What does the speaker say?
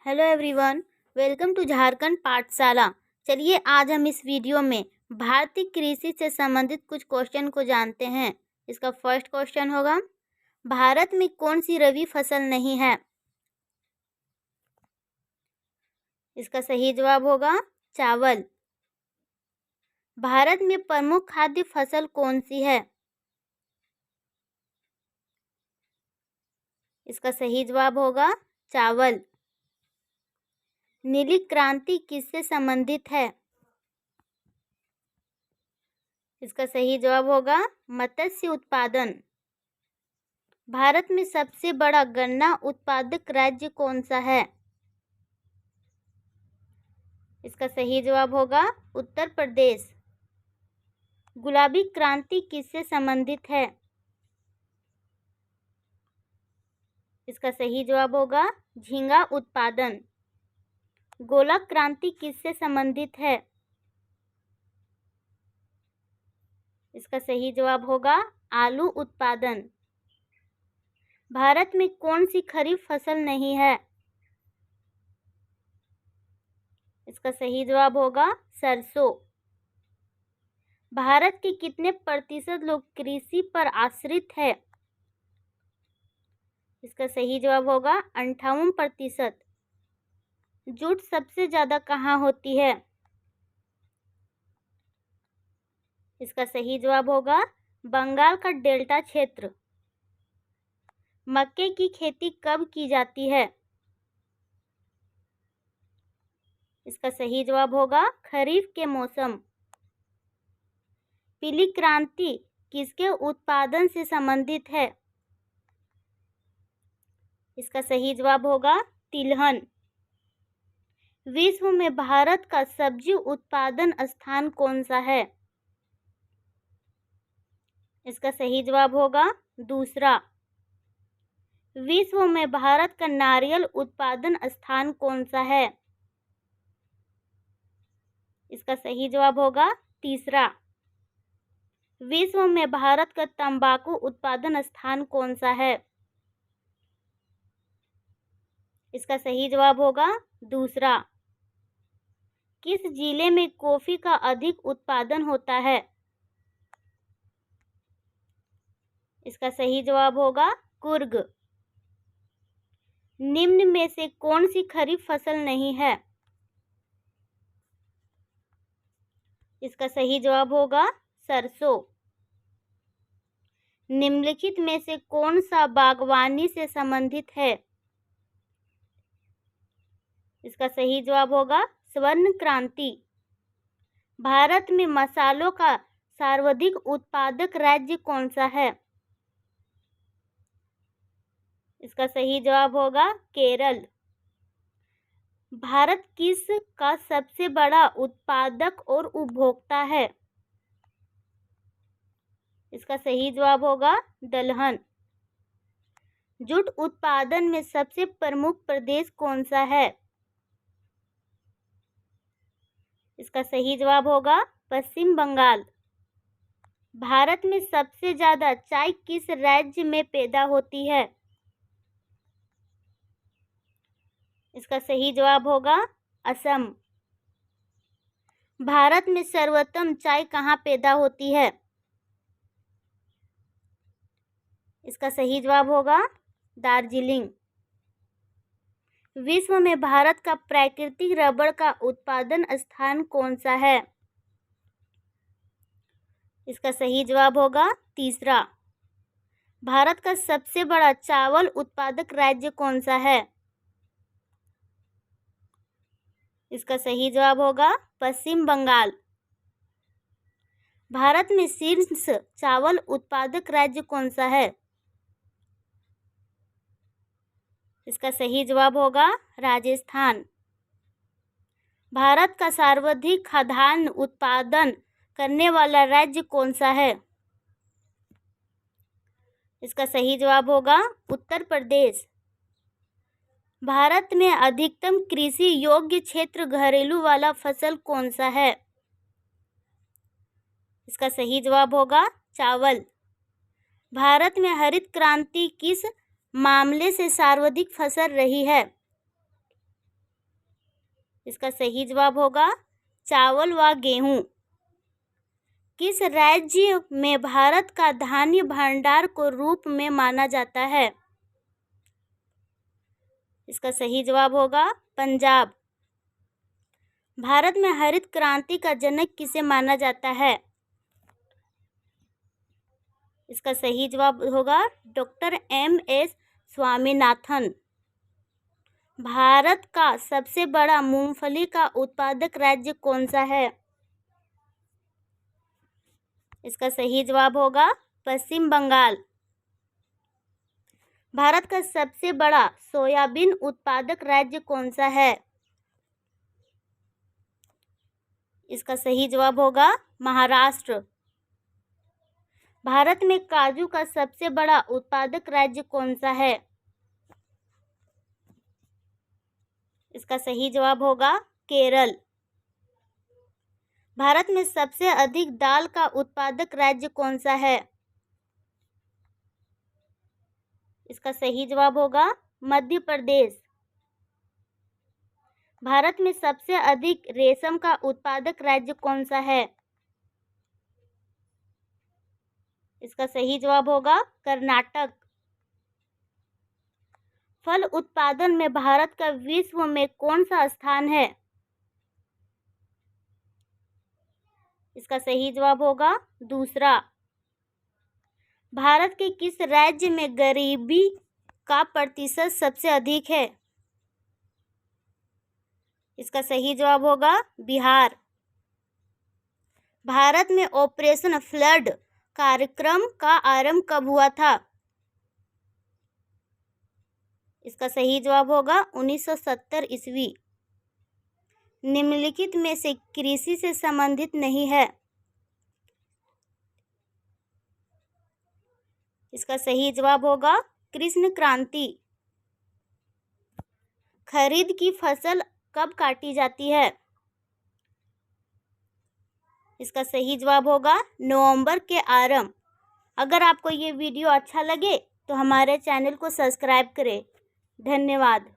Hello everyone, welcome to Jharkhand Pathshala. चलिए आज हम इस वीडियो में भारतीय कृषि से संबंधित कुछ क्वेश्चन को जानते हैं। इसका फर्स्ट क्वेश्चन होगा, भारत में कौन सी रबी फसल नहीं है? इसका सही जवाब होगा चावल। भारत में प्रमुख खाद्य फसल कौन सी है? इसका सही जवाब होगा चावल। नीली क्रांति किससे संबंधित है? इसका सही जवाब होगा मत्स्य उत्पादन। भारत में सबसे बड़ा गन्ना उत्पादक राज्य कौन सा है? इसका सही जवाब होगा उत्तर प्रदेश। गुलाबी क्रांति किससे संबंधित है? इसका सही जवाब होगा झींगा उत्पादन। गोला क्रांति किससे संबंधित है? इसका सही जवाब होगा आलू उत्पादन। भारत में कौन सी खरीफ फसल नहीं है? इसका सही जवाब होगा सरसों। भारत के कितने प्रतिशत लोग कृषि पर आश्रित है? इसका सही जवाब होगा 58%। जूट सबसे ज्यादा कहाँ होती है? इसका सही जवाब होगा बंगाल का डेल्टा क्षेत्र। मक्के की खेती कब की जाती है? इसका सही जवाब होगा खरीफ के मौसम। पीली क्रांति किसके उत्पादन से संबंधित है? इसका सही जवाब होगा तिलहन। विश्व में भारत का सब्जी उत्पादन स्थान कौन सा है? इसका सही जवाब होगा दूसरा। विश्व में भारत का नारियल उत्पादन स्थान कौन सा है? इसका सही जवाब होगा तीसरा। विश्व में भारत का तंबाकू उत्पादन स्थान कौन सा है? इसका सही जवाब होगा दूसरा। किस जिले में कॉफी का अधिक उत्पादन होता है? इसका सही जवाब होगा कुर्ग। निम्न में से कौन सी खरीफ फसल नहीं है? इसका सही जवाब होगा सरसों। निम्नलिखित में से कौन सा बागवानी से संबंधित है? इसका सही जवाब होगा स्वर्ण क्रांति। भारत में मसालों का सर्वाधिक उत्पादक राज्य कौन सा है? इसका सही जवाब होगा केरल। भारत किस का सबसे बड़ा उत्पादक और उपभोक्ता है? इसका सही जवाब होगा दलहन। जूट उत्पादन में सबसे प्रमुख प्रदेश कौन सा है? इसका सही जवाब होगा पश्चिम बंगाल। भारत में सबसे ज्यादा चाय किस राज्य में पैदा होती है? इसका सही जवाब होगा असम। भारत में सर्वोत्तम चाय कहाँ पैदा होती है? इसका सही जवाब होगा दार्जिलिंग। विश्व में भारत का प्राकृतिक रबड़ का उत्पादन स्थान कौन सा है? इसका सही जवाब होगा तीसरा। भारत का सबसे बड़ा चावल उत्पादक राज्य कौन सा है? इसका सही जवाब होगा पश्चिम बंगाल। भारत में शीर्ष चावल उत्पादक राज्य कौन सा है? इसका सही जवाब होगा राजस्थान। भारत का सर्वाधिक खाद्यान्न उत्पादन करने वाला राज्य कौन सा है? इसका सही जवाब होगा उत्तर प्रदेश। भारत में अधिकतम कृषि योग्य क्षेत्र घरेलू वाला फसल कौन सा है? इसका सही जवाब होगा चावल। भारत में हरित क्रांति किस मामले से सर्वाधिक फसल रही है? इसका सही जवाब होगा चावल व गेहूं। किस राज्य में भारत का धान्य भंडार को रूप में माना जाता है? इसका सही जवाब होगा पंजाब। भारत में हरित क्रांति का जनक किसे माना जाता है? इसका सही जवाब होगा डॉक्टर एम.एस. स्वामीनाथन। भारत का सबसे बड़ा मूंगफली का उत्पादक राज्य कौन सा है? इसका सही जवाब होगा पश्चिम बंगाल। भारत का सबसे बड़ा सोयाबीन उत्पादक राज्य कौन सा है? इसका सही जवाब होगा महाराष्ट्र। भारत में काजू का सबसे बड़ा उत्पादक राज्य कौन सा है? इसका सही जवाब होगा केरल। भारत में सबसे अधिक दाल का उत्पादक राज्य कौन सा है? इसका सही जवाब होगा मध्य प्रदेश। भारत में सबसे अधिक रेशम का उत्पादक राज्य कौन सा है? इसका सही जवाब होगा कर्नाटक। फल उत्पादन में भारत का विश्व में कौन सा स्थान है? इसका सही जवाब होगा दूसरा। भारत के किस राज्य में गरीबी का प्रतिशत सबसे अधिक है? इसका सही जवाब होगा बिहार। भारत में ऑपरेशन फ्लड कार्यक्रम का आरंभ कब हुआ था? इसका सही जवाब होगा 1970 ईस्वी। निम्नलिखित में से कृषि से संबंधित नहीं है। इसका सही जवाब होगा कृष्ण क्रांति। खरीद की फसल कब काटी जाती है? इसका सही जवाब होगा नवंबर के आरंभ। अगर आपको ये वीडियो अच्छा लगे तो हमारे चैनल को सब्सक्राइब करें। धन्यवाद।